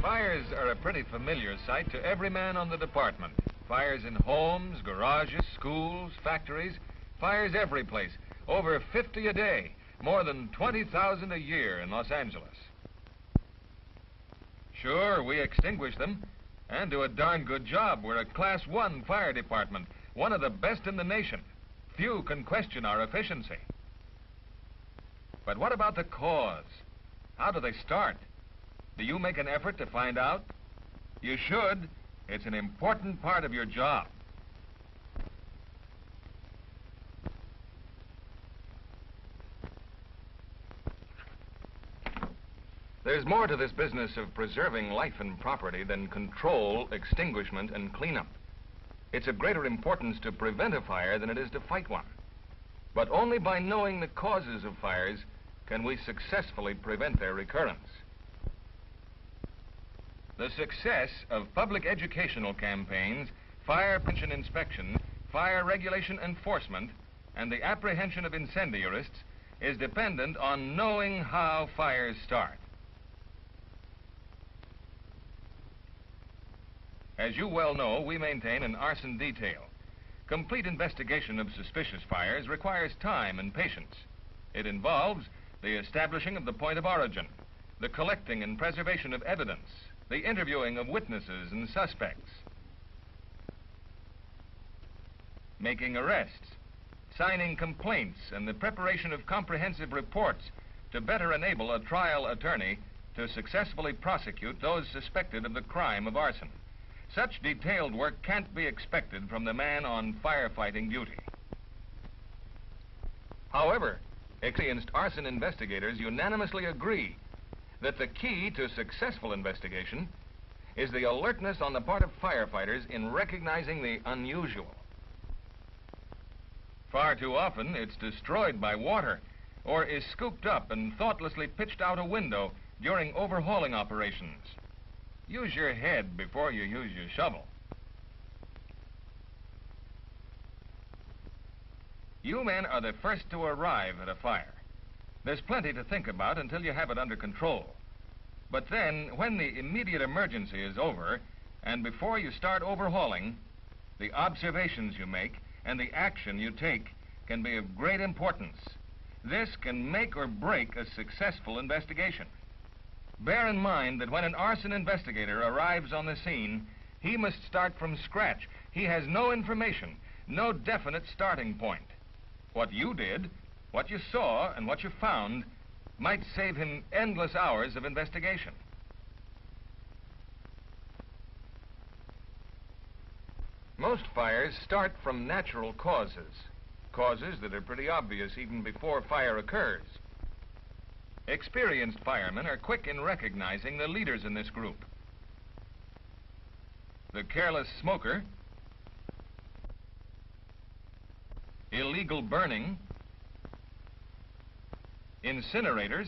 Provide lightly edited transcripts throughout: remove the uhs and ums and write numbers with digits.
Fires are a pretty familiar sight to every man on the department. Fires in homes, garages, schools, factories, fires every place. Over 50 a day, more than 20,000 a year in Los Angeles. Sure, we extinguish them and do a darn good job. We're a Class 1 fire department, one of the best in the nation. Few can question our efficiency. But what about the cause? How do they start? Do you make an effort to find out? You should. It's an important part of your job. There's more to this business of preserving life and property than control, extinguishment, and cleanup. It's of greater importance to prevent a fire than it is to fight one. But only by knowing the causes of fires can we successfully prevent their recurrence. The success of public educational campaigns, fire prevention inspection, fire regulation enforcement, and the apprehension of incendiarists is dependent on knowing how fires start. As you well know, we maintain an arson detail. Complete investigation of suspicious fires requires time and patience. It involves the establishing of the point of origin, the collecting and preservation of evidence, the interviewing of witnesses and suspects, making arrests, signing complaints, and the preparation of comprehensive reports to better enable a trial attorney to successfully prosecute those suspected of the crime of arson. Such detailed work can't be expected from the man on firefighting duty. However, experienced arson investigators unanimously agree that the key to successful investigation is the alertness on the part of firefighters in recognizing the unusual. Far too often, it's destroyed by water or is scooped up and thoughtlessly pitched out a window during overhauling operations. Use your head before you use your shovel. You men are the first to arrive at a fire. There's plenty to think about until you have it under control. But then, when the immediate emergency is over, and before you start overhauling, the observations you make and the action you take can be of great importance. This can make or break a successful investigation. Bear in mind that when an arson investigator arrives on the scene, he must start from scratch. He has no information, no definite starting point. What you did, what you saw, and what you found might save him endless hours of investigation. Most fires start from natural causes, causes that are pretty obvious even before fire occurs. Experienced firemen are quick in recognizing the leaders in this group. The careless smoker, illegal burning, incinerators,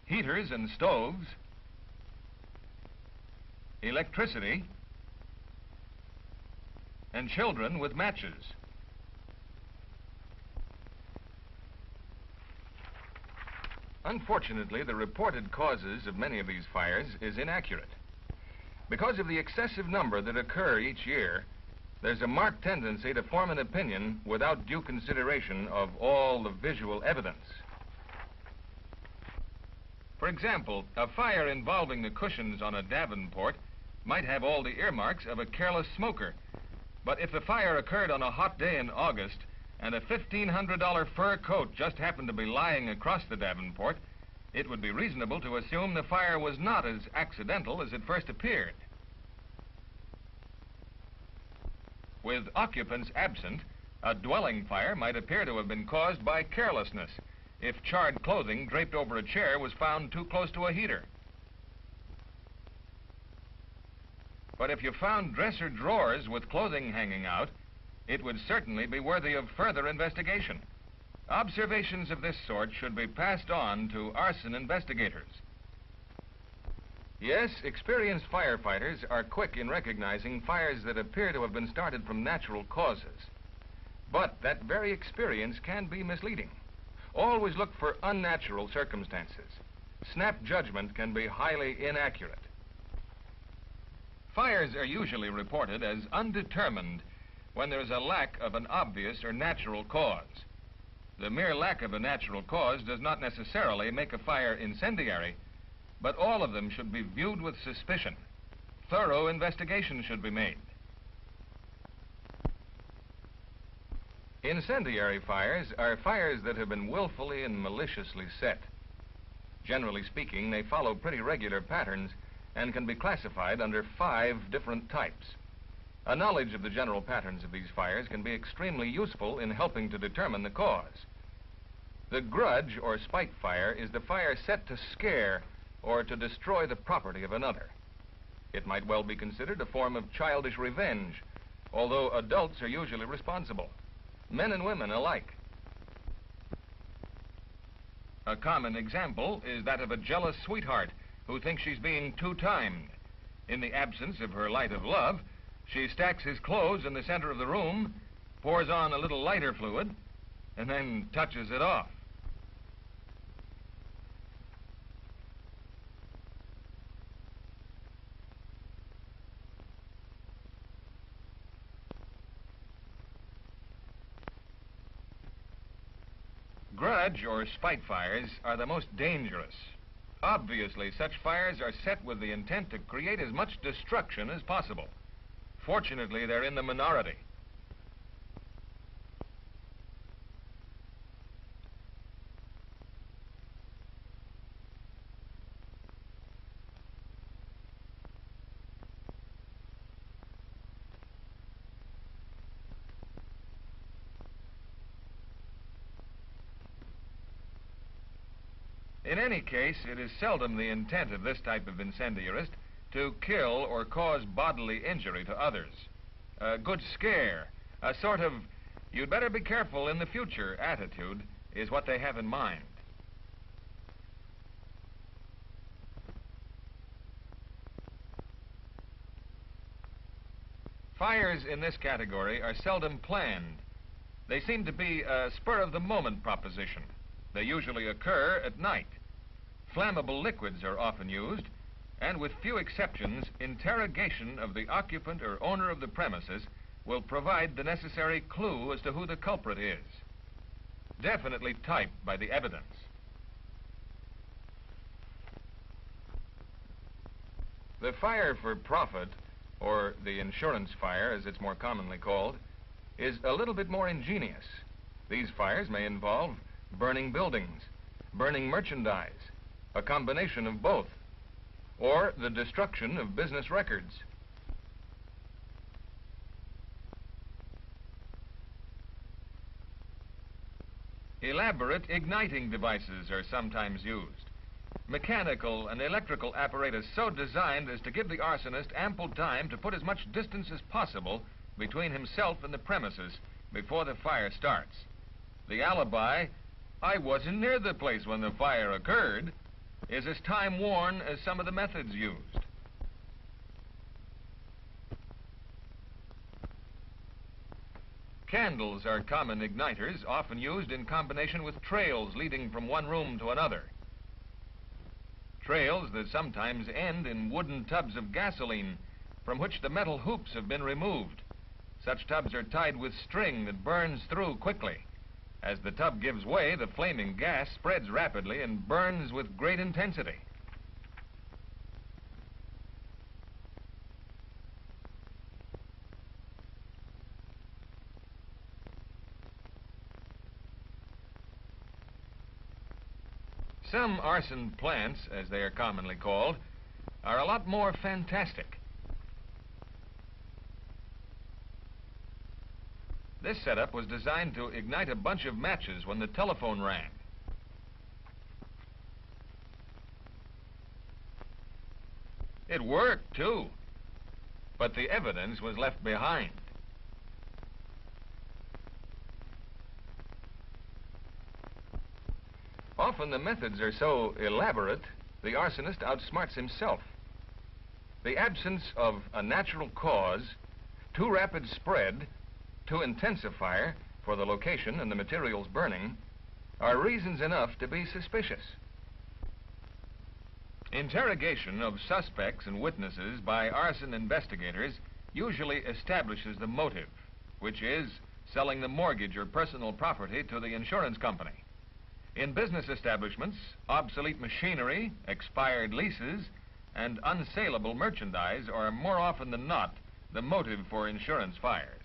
heaters and stoves, electricity, and children with matches. Unfortunately, the reported causes of many of these fires is inaccurate. Because of the excessive number that occur each year, there's a marked tendency to form an opinion without due consideration of all the visual evidence. For example, a fire involving the cushions on a Davenport might have all the earmarks of a careless smoker. But if the fire occurred on a hot day in August and a $1,500 fur coat just happened to be lying across the Davenport, it would be reasonable to assume the fire was not as accidental as it first appeared. With occupants absent, a dwelling fire might appear to have been caused by carelessness if charred clothing draped over a chair was found too close to a heater. But if you found dresser drawers with clothing hanging out, it would certainly be worthy of further investigation. Observations of this sort should be passed on to arson investigators. Yes, experienced firefighters are quick in recognizing fires that appear to have been started from natural causes. But that very experience can be misleading. Always look for unnatural circumstances. snap judgment can be highly inaccurate. Fires are usually reported as undetermined when there is a lack of an obvious or natural cause. The mere lack of a natural cause does not necessarily make a fire incendiary, but all of them should be viewed with suspicion. Thorough investigation should be made. Incendiary fires are fires that have been willfully and maliciously set. Generally speaking, they follow pretty regular patterns and can be classified under 5 different types. A knowledge of the general patterns of these fires can be extremely useful in helping to determine the cause. The grudge or spite fire is the fire set to scare or to destroy the property of another. It might well be considered a form of childish revenge, although adults are usually responsible, men and women alike. A common example is that of a jealous sweetheart who thinks she's being two-timed. In the absence of her light of love, she stacks his clothes in the center of the room, pours on a little lighter fluid, and then touches it off. Grudge or spite fires are the most dangerous. Obviously, such fires are set with the intent to create as much destruction as possible. Fortunately, they're in the minority. In any case, it is seldom the intent of this type of incendiarist to kill or cause bodily injury to others. A good scare, a sort of "you'd better be careful in the future" attitude is what they have in mind. Fires in this category are seldom planned. They seem to be a spur-of-the-moment proposition. They usually occur at night. Flammable liquids are often used, and with few exceptions, interrogation of the occupant or owner of the premises will provide the necessary clue as to who the culprit is, definitely typed by the evidence. The fire for profit, or the insurance fire as it's more commonly called, is a little bit more ingenious. These fires may involve burning buildings, burning merchandise, a combination of both, or the destruction of business records. Elaborate igniting devices are sometimes used. Mechanical and electrical apparatus so designed as to give the arsonist ample time to put as much distance as possible between himself and the premises before the fire starts. The alibi, "I wasn't near the place when the fire occurred," is as time-worn as some of the methods used. Candles are common igniters, often used in combination with trails leading from one room to another. Trails that sometimes end in wooden tubs of gasoline from which the metal hoops have been removed. Such tubs are tied with string that burns through quickly. As the tub gives way, the flaming gas spreads rapidly and burns with great intensity. Some arson plants, as they are commonly called, are a lot more fantastic. This setup was designed to ignite a bunch of matches when the telephone rang. It worked, too, but the evidence was left behind. Often the methods are so elaborate, the arsonist outsmarts himself. The absence of a natural cause, too rapid spread, too intensifier for the location and the materials burning, are reasons enough to be suspicious. Interrogation of suspects and witnesses by arson investigators usually establishes the motive, which is selling the mortgage or personal property to the insurance company. In business establishments, obsolete machinery, expired leases, and unsaleable merchandise are more often than not the motive for insurance fires.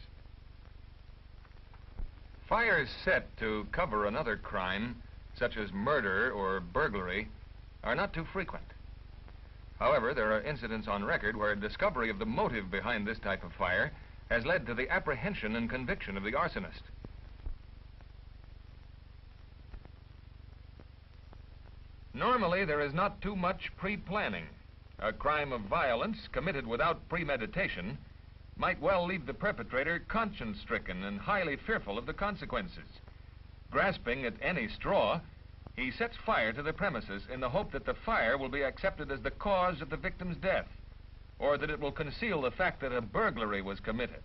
Fires set to cover another crime, such as murder or burglary, are not too frequent. However, there are incidents on record where discovery of the motive behind this type of fire has led to the apprehension and conviction of the arsonist. Normally, there is not too much pre-planning. A crime of violence committed without premeditation might well leave the perpetrator conscience-stricken and highly fearful of the consequences. Grasping at any straw, he sets fire to the premises in the hope that the fire will be accepted as the cause of the victim's death, or that it will conceal the fact that a burglary was committed.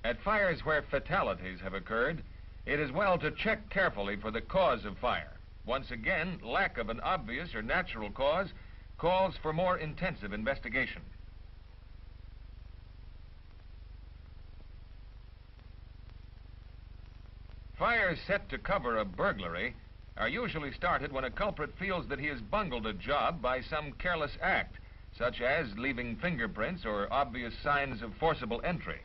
At fires where fatalities have occurred, it is well to check carefully for the cause of fire. Once again, lack of an obvious or natural cause calls for more intensive investigation. Fires set to cover a burglary are usually started when a culprit feels that he has bungled a job by some careless act, such as leaving fingerprints or obvious signs of forcible entry.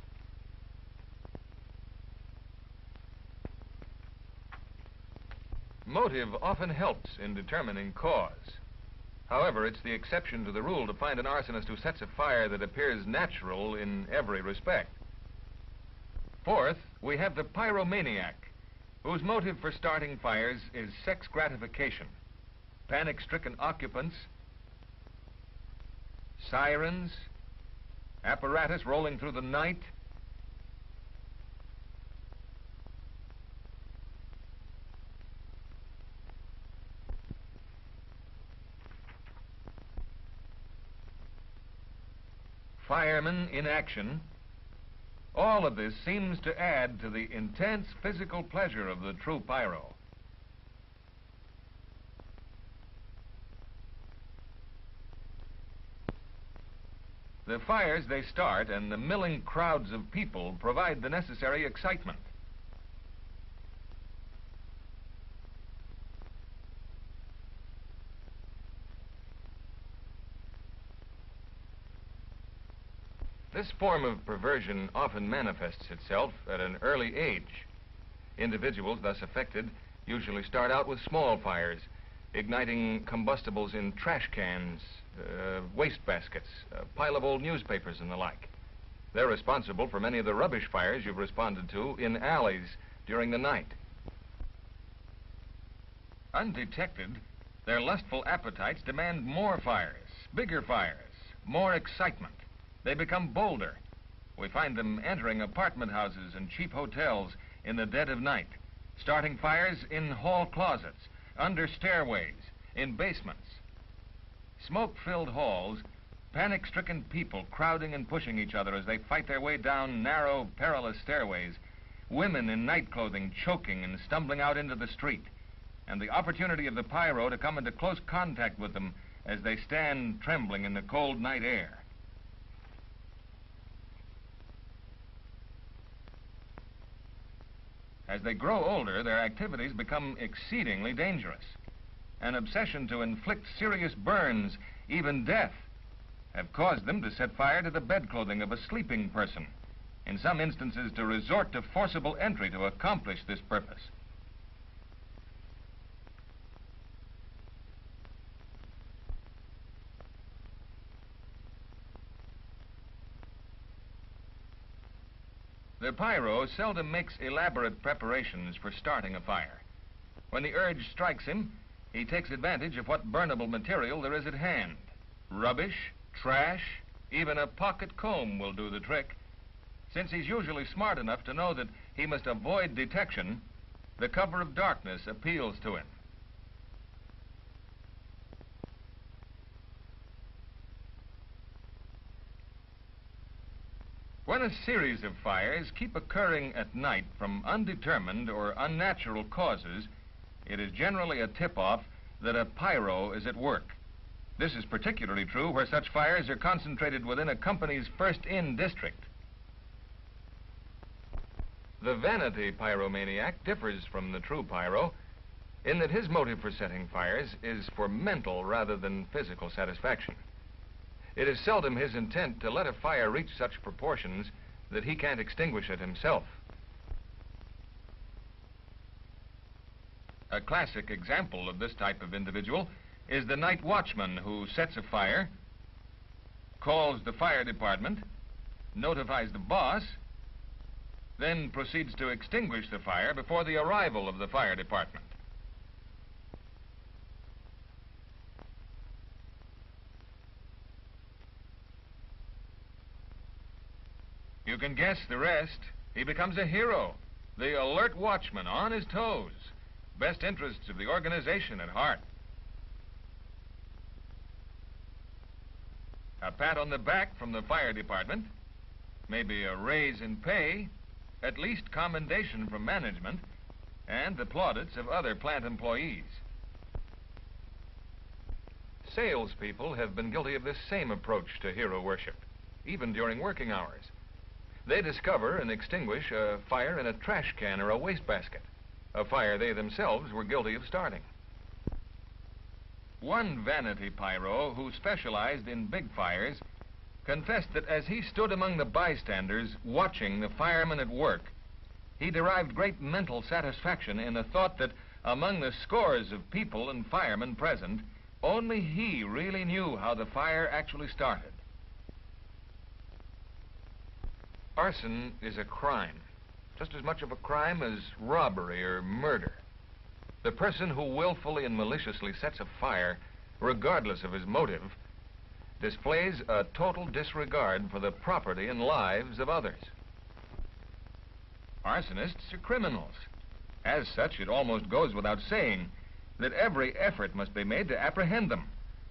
Motive often helps in determining cause. However, it's the exception to the rule to find an arsonist who sets a fire that appears natural in every respect. Fourth, we have the pyromaniac, whose motive for starting fires is sex gratification. Panic-stricken occupants, sirens, apparatus rolling through the night, firemen in action. All of this seems to add to the intense physical pleasure of the true pyro. The fires they start and the milling crowds of people provide the necessary excitement. This form of perversion often manifests itself at an early age. Individuals thus affected usually start out with small fires, igniting combustibles in trash cans, waste baskets, a pile of old newspapers and the like. They're responsible for many of the rubbish fires you've responded to in alleys during the night. Undetected, their lustful appetites demand more fires, bigger fires, more excitement. They become bolder. We find them entering apartment houses and cheap hotels in the dead of night, starting fires in hall closets, under stairways, in basements. Smoke-filled halls, panic-stricken people crowding and pushing each other as they fight their way down narrow, perilous stairways, women in night clothing choking and stumbling out into the street, and the opportunity of the pyro to come into close contact with them as they stand trembling in the cold night air. As they grow older, their activities become exceedingly dangerous. An obsession to inflict serious burns, even death, have caused them to set fire to the bedclothing of a sleeping person, in some instances to resort to forcible entry to accomplish this purpose. The pyro seldom makes elaborate preparations for starting a fire. When the urge strikes him, he takes advantage of what burnable material there is at hand. Rubbish, trash, even a pocket comb will do the trick. Since he's usually smart enough to know that he must avoid detection, the cover of darkness appeals to him. When a series of fires keep occurring at night from undetermined or unnatural causes, it is generally a tip-off that a pyro is at work. This is particularly true where such fires are concentrated within a company's first-in district. The vanity pyromaniac differs from the true pyro in that his motive for setting fires is for mental rather than physical satisfaction. It is seldom his intent to let a fire reach such proportions that he can't extinguish it himself. A classic example of this type of individual is the night watchman who sets a fire, calls the fire department, notifies the boss, then proceeds to extinguish the fire before the arrival of the fire department. You can guess the rest. He becomes a hero, the alert watchman on his toes, best interests of the organization at heart. A pat on the back from the fire department, maybe a raise in pay, at least commendation from management, and the plaudits of other plant employees. Salespeople have been guilty of this same approach to hero worship, even during working hours. They discover and extinguish a fire in a trash can or a wastebasket, a fire they themselves were guilty of starting. One vanity pyro who specialized in big fires confessed that as he stood among the bystanders watching the firemen at work, he derived great mental satisfaction in the thought that among the scores of people and firemen present, only he really knew how the fire actually started. Arson is a crime, just as much of a crime as robbery or murder. The person who willfully and maliciously sets a fire, regardless of his motive, displays a total disregard for the property and lives of others. Arsonists are criminals. As such, it almost goes without saying that every effort must be made to apprehend them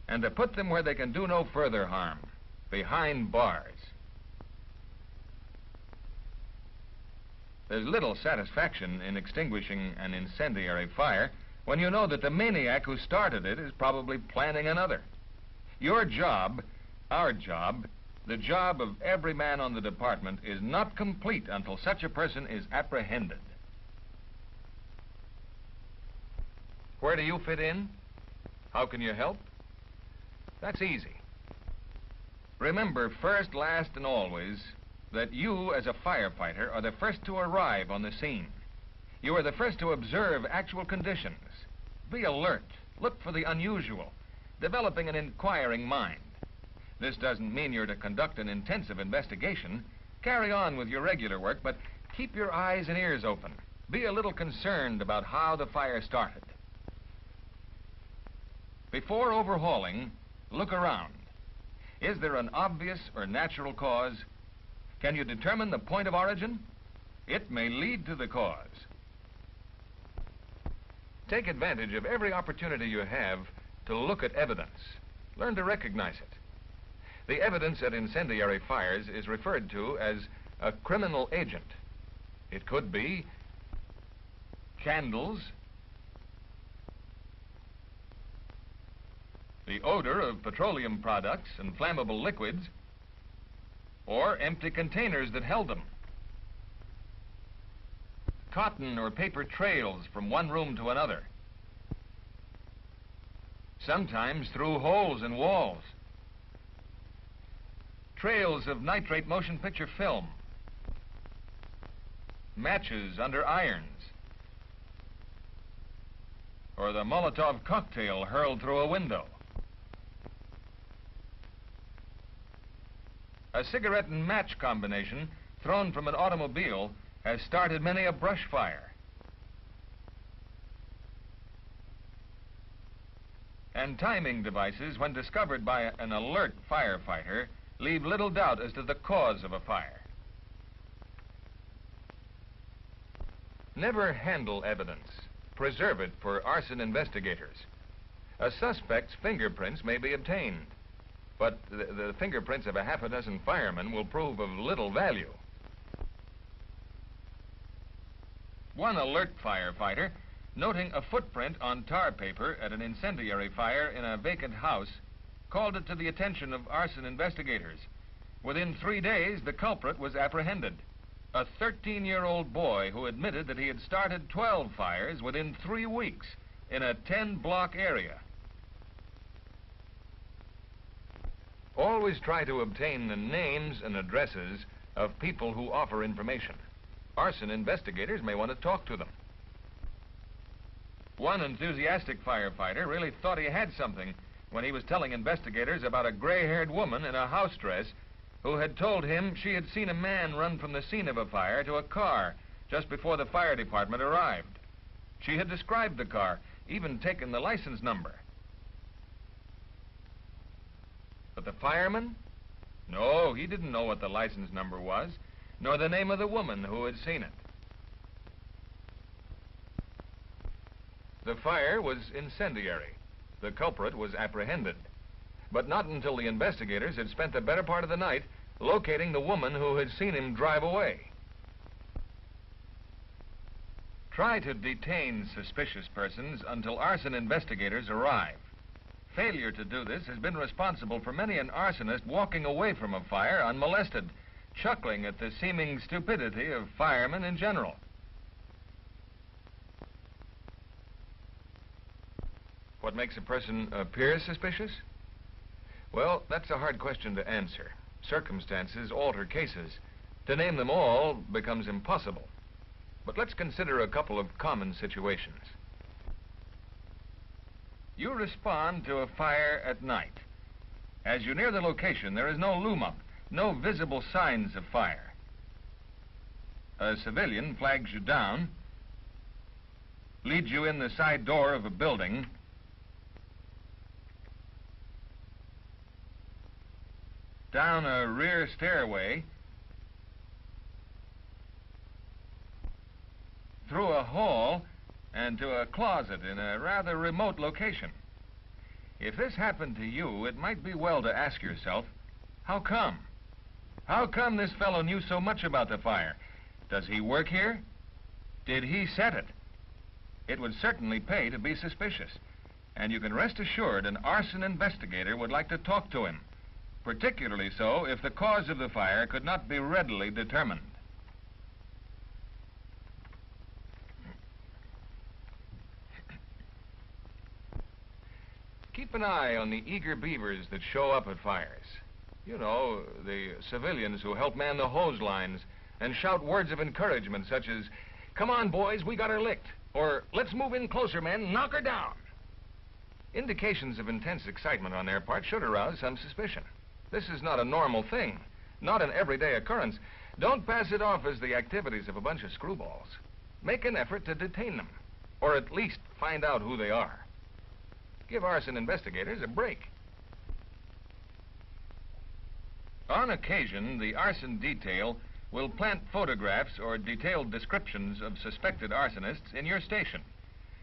and to put them where they can do no further harm, behind bars. There's little satisfaction in extinguishing an incendiary fire when you know that the maniac who started it is probably planning another. Your job, our job, the job of every man on the department is not complete until such a person is apprehended. Where do you fit in? How can you help? That's easy. Remember first, last, and always that you, as a firefighter, are the first to arrive on the scene. You are the first to observe actual conditions. Be alert. Look for the unusual, developing an inquiring mind. This doesn't mean you're to conduct an intensive investigation. Carry on with your regular work, but keep your eyes and ears open. Be a little concerned about how the fire started. Before overhauling, look around. Is there an obvious or natural cause? Can you determine the point of origin? It may lead to the cause. Take advantage of every opportunity you have to look at evidence. Learn to recognize it. The evidence at incendiary fires is referred to as a criminal agent. It could be candles, the odor of petroleum products and flammable liquids, or empty containers that held them. Cotton or paper trails from one room to another. Sometimes through holes in walls. Trails of nitrate motion picture film. Matches under irons. Or the Molotov cocktail hurled through a window. A cigarette and match combination thrown from an automobile has started many a brush fire. And timing devices, when discovered by an alert firefighter, leave little doubt as to the cause of a fire. Never handle evidence. Preserve it for arson investigators. A suspect's fingerprints may be obtained. But the fingerprints of a half a dozen firemen will prove of little value. One alert firefighter, noting a footprint on tar paper at an incendiary fire in a vacant house, called it to the attention of arson investigators. Within 3 days, the culprit was apprehended. A 13-year-old boy who admitted that he had started 12 fires within 3 weeks in a 10-block area. Always try to obtain the names and addresses of people who offer information. Arson investigators may want to talk to them. One enthusiastic firefighter really thought he had something when he was telling investigators about a gray-haired woman in a house dress who had told him she had seen a man run from the scene of a fire to a car just before the fire department arrived. She had described the car, even taken the license number. But the fireman? No, he didn't know what the license number was, nor the name of the woman who had seen it. The fire was incendiary. The culprit was apprehended. But not until the investigators had spent the better part of the night locating the woman who had seen him drive away. Try to detain suspicious persons until arson investigators arrive. Failure to do this has been responsible for many an arsonist walking away from a fire unmolested, chuckling at the seeming stupidity of firemen in general. What makes a person appear suspicious? Well, that's a hard question to answer. Circumstances alter cases. To name them all becomes impossible. But let's consider a couple of common situations. You respond to a fire at night. As you near the location, there is no loom up, no visible signs of fire. A civilian flags you down, leads you in the side door of a building, down a rear stairway, through a hall, and to a closet in a rather remote location. If this happened to you, it might be well to ask yourself, how come? How come this fellow knew so much about the fire? Does he work here? Did he set it? It would certainly pay to be suspicious, and you can rest assured an arson investigator would like to talk to him, particularly so if the cause of the fire could not be readily determined. Keep an eye on the eager beavers that show up at fires. You know, the civilians who help man the hose lines and shout words of encouragement such as, "Come on, boys, we got her licked," or "Let's move in closer, men, knock her down." Indications of intense excitement on their part should arouse some suspicion. This is not a normal thing, not an everyday occurrence. Don't pass it off as the activities of a bunch of screwballs. Make an effort to detain them, or at least find out who they are. Give arson investigators a break. On occasion, the arson detail will plant photographs or detailed descriptions of suspected arsonists in your station,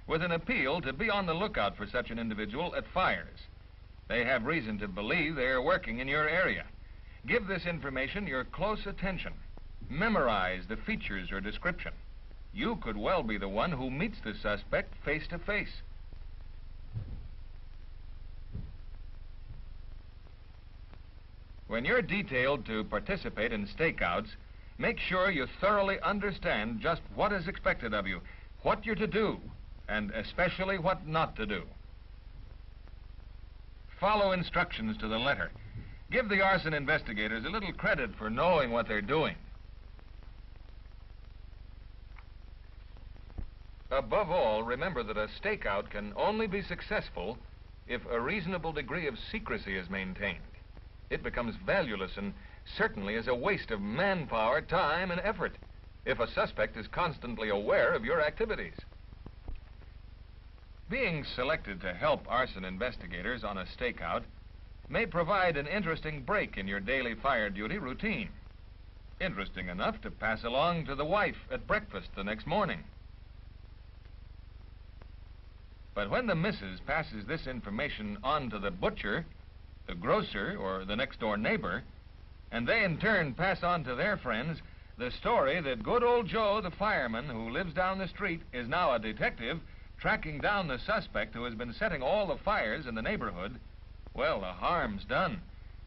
with an appeal to be on the lookout for such an individual at fires. They have reason to believe they are working in your area. Give this information your close attention. Memorize the features or description. You could well be the one who meets the suspect face to face. When you're detailed to participate in stakeouts, make sure you thoroughly understand just what is expected of you, what you're to do, and especially what not to do. Follow instructions to the letter. Give the arson investigators a little credit for knowing what they're doing. Above all, remember that a stakeout can only be successful if a reasonable degree of secrecy is maintained. It becomes valueless and certainly is a waste of manpower, time, and effort if a suspect is constantly aware of your activities. Being selected to help arson investigators on a stakeout may provide an interesting break in your daily fire duty routine. Interesting enough to pass along to the wife at breakfast the next morning. But when the missus passes this information on to the butcher, the grocer, or the next-door neighbor, and they in turn pass on to their friends the story that good old Joe, the fireman who lives down the street, is now a detective tracking down the suspect who has been setting all the fires in the neighborhood, well, the harm's done.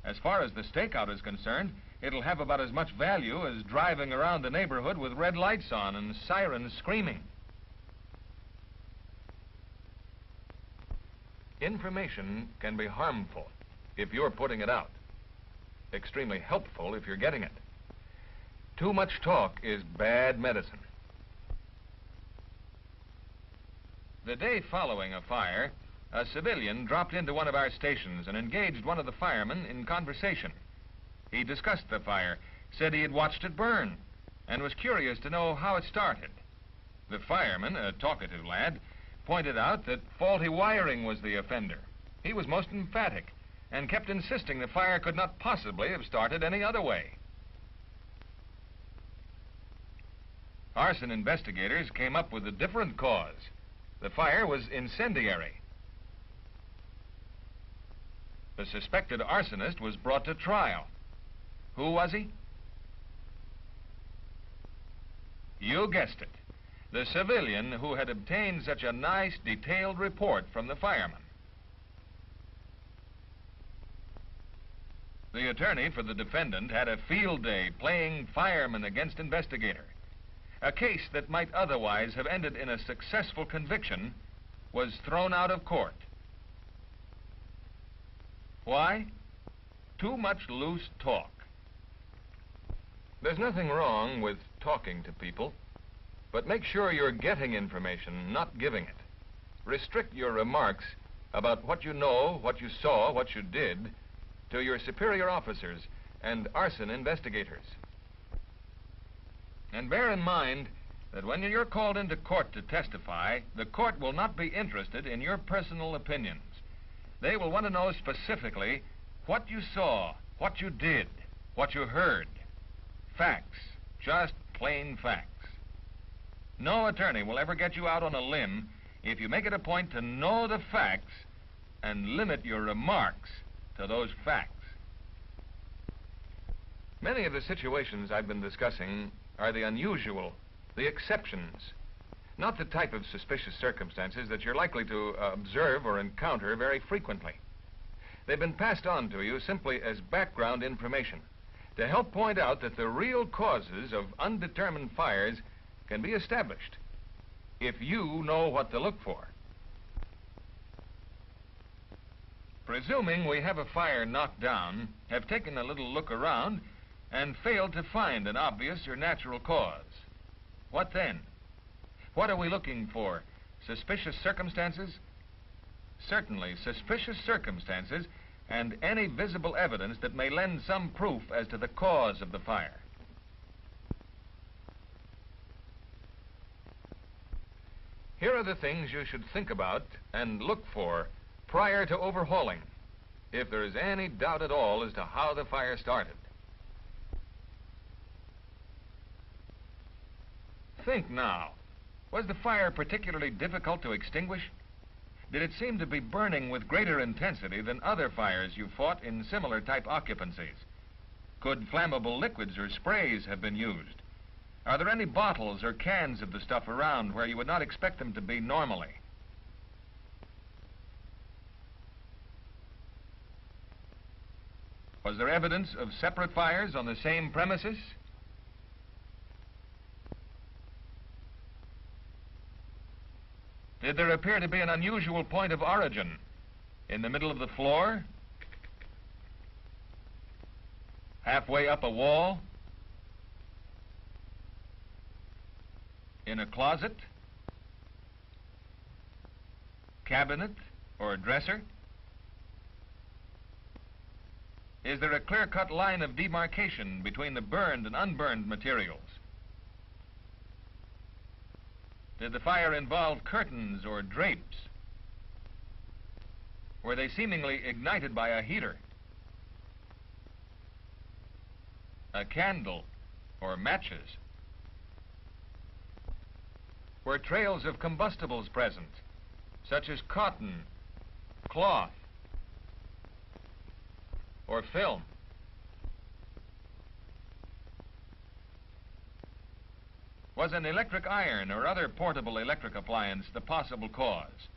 As far as the stakeout is concerned, it'll have about as much value as driving around the neighborhood with red lights on and sirens screaming. Information can be harmful if you're putting it out. Extremely helpful if you're getting it. Too much talk is bad medicine. The day following a fire, a civilian dropped into one of our stations and engaged one of the firemen in conversation. He discussed the fire, said he had watched it burn, and was curious to know how it started. The fireman, a talkative lad, pointed out that faulty wiring was the offender. He was most emphatic and kept insisting the fire could not possibly have started any other way. Arson investigators came up with a different cause. The fire was incendiary. The suspected arsonist was brought to trial. Who was he? You guessed it. The civilian who had obtained such a nice, detailed report from the fireman. The attorney for the defendant had a field day playing fireman against investigator. A case that might otherwise have ended in a successful conviction was thrown out of court. Why? Too much loose talk. There's nothing wrong with talking to people, but make sure you're getting information, not giving it. Restrict your remarks about what you know, what you saw, what you did, to your superior officers and arson investigators. And bear in mind that when you're called into court to testify, the court will not be interested in your personal opinions. They will want to know specifically what you saw, what you did, what you heard. Facts, just plain facts. No attorney will ever get you out on a limb if you make it a point to know the facts and limit your remarks to those facts. Many of the situations I've been discussing are the unusual, the exceptions, not the type of suspicious circumstances that you're likely to observe or encounter very frequently. They've been passed on to you simply as background information to help point out that the real causes of undetermined fires can be established if you know what to look for. Presuming we have a fire knocked down, have taken a little look around, and failed to find an obvious or natural cause, what then? What are we looking for? Suspicious circumstances? Certainly, suspicious circumstances and any visible evidence that may lend some proof as to the cause of the fire. Here are the things you should think about and look for prior to overhauling, if there is any doubt at all as to how the fire started. Think now. Was the fire particularly difficult to extinguish? Did it seem to be burning with greater intensity than other fires you fought in similar type occupancies? Could flammable liquids or sprays have been used? Are there any bottles or cans of the stuff around where you would not expect them to be normally? Was there evidence of separate fires on the same premises? Did there appear to be an unusual point of origin? In the middle of the floor? Halfway up a wall? In a closet? Cabinet or a dresser? Is there a clear-cut line of demarcation between the burned and unburned materials? Did the fire involve curtains or drapes? Were they seemingly ignited by a heater, a candle, or matches? Were trails of combustibles present, such as cotton, cloth, or film? Was an electric iron or other portable electric appliance the possible cause?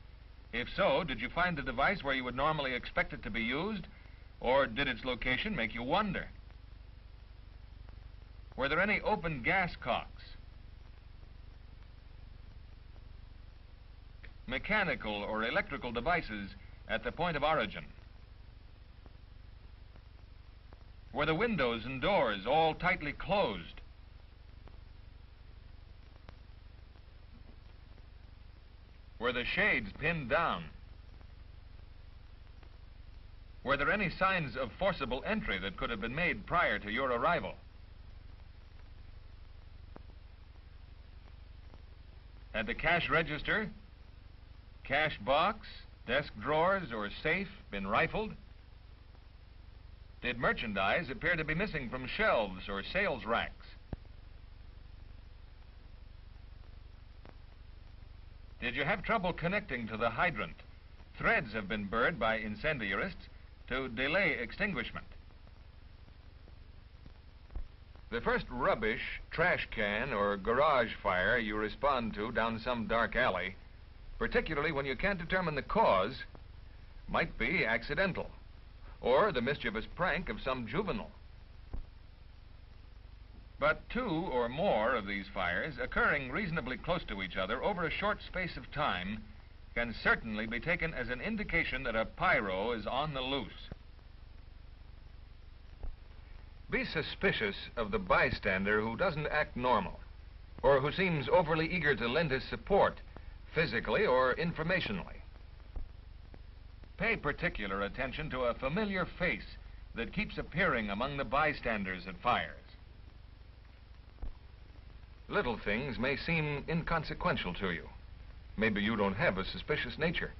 If so, did you find the device where you would normally expect it to be used, or did its location make you wonder? Were there any open gas cocks? Mechanical or electrical devices at the point of origin? Were the windows and doors all tightly closed? Were the shades pinned down? Were there any signs of forcible entry that could have been made prior to your arrival? Had the cash register, cash box, desk drawers, or safe been rifled? Did merchandise appear to be missing from shelves or sales racks? Did you have trouble connecting to the hydrant? Threads have been burned by incendiarists to delay extinguishment. The first rubbish, trash can, or garage fire you respond to down some dark alley, particularly when you can't determine the cause, might be accidental, or the mischievous prank of some juvenile. But two or more of these fires, occurring reasonably close to each other over a short space of time, can certainly be taken as an indication that a pyro is on the loose. Be suspicious of the bystander who doesn't act normal, or who seems overly eager to lend his support, physically or informationally. Pay particular attention to a familiar face that keeps appearing among the bystanders at fires. Little things may seem inconsequential to you. Maybe you don't have a suspicious nature.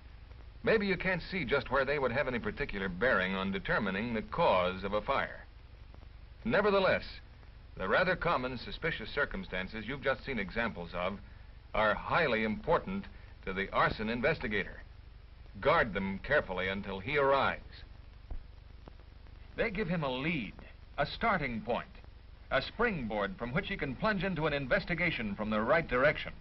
Maybe you can't see just where they would have any particular bearing on determining the cause of a fire. Nevertheless, the rather common suspicious circumstances you've just seen examples of are highly important to the arson investigator. Guard them carefully until he arrives. They give him a lead, a starting point, a springboard from which he can plunge into an investigation from the right direction.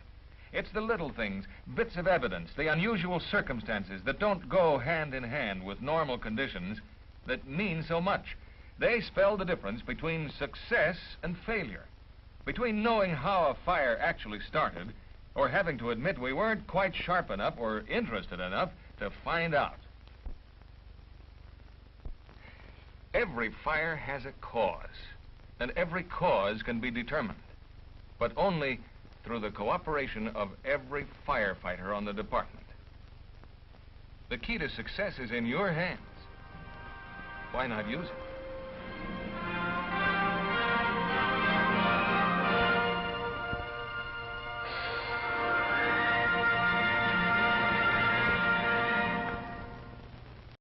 It's the little things, bits of evidence, the unusual circumstances that don't go hand in hand with normal conditions that mean so much. They spell the difference between success and failure, between knowing how a fire actually started or having to admit we weren't quite sharp enough or interested enough to find out. Every fire has a cause, and every cause can be determined, but only through the cooperation of every firefighter on the department. The key to success is in your hands. Why not use it?